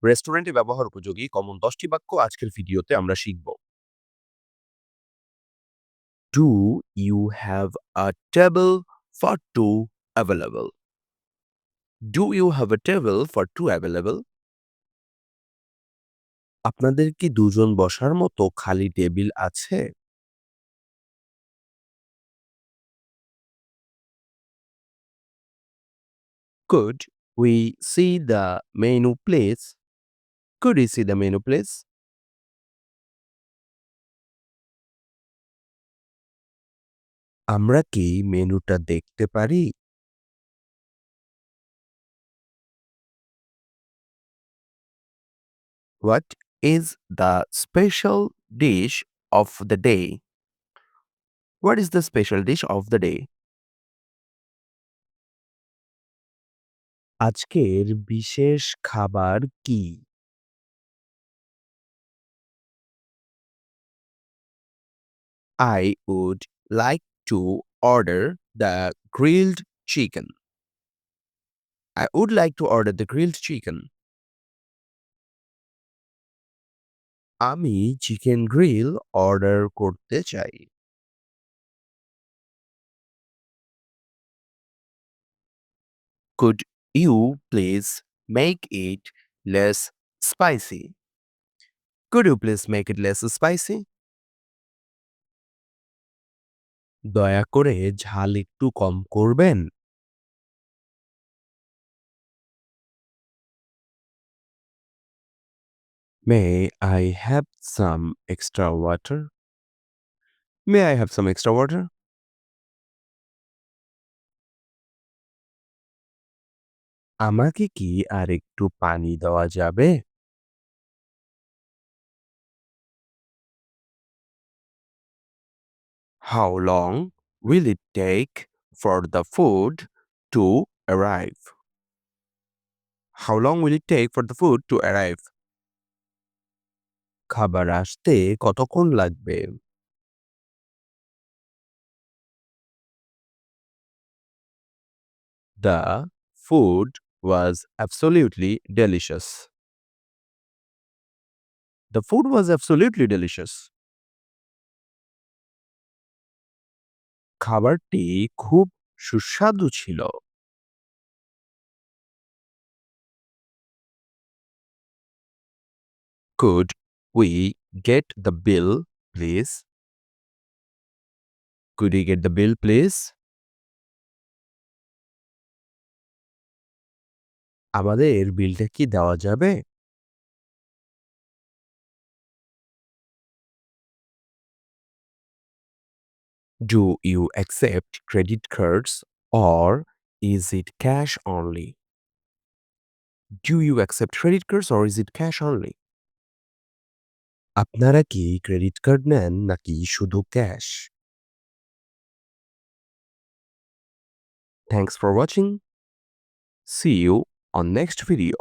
রেস্টুরেন্টে ব্যবহার উপযোগী কমন ১০টি বাক্য আজকের ভিডিওতে আমরা শিখব। Do you have a table for two available? Do you have a table for two available? আপনাদের কি দুজন বসার মতো খালি টেবিল আছে? Could we see the menu please? Could we see the menu please? আমরা কি মেনুটা দেখতে পারি? What is the special dish of the day? What is the special dish of the day? আজকের বিশেষ খাবার কি? I would like to order the grilled chicken. I would like to order the grilled chicken. আমি chicken grill order করতে চাই। Could you please make it less spicy? Could you please make it less spicy? দয়া করে ঝাল একটু কম করবেন। May I have some extra water? May I have some extra water? আমাকে কি আর একটু পানি দেওয়া যাবে? How long will it take for the food to arrive? How long will it take for the food to arrive? খাবার আসতে কতক্ষণ লাগবে? The food was absolutely delicious. The food was absolutely delicious. খাবারটি খুব সুস্বাদু ছিল। Could we get the bill, please? Could we get the bill, please? আমাদের বিলটা কি দেওয়া যাবে? Do you accept credit cards or is it cash only? Do you accept credit cards or is it cash only? আপনারা কি credit card নেন নাকি শুধু cash? Thanks for watching. See you on next video.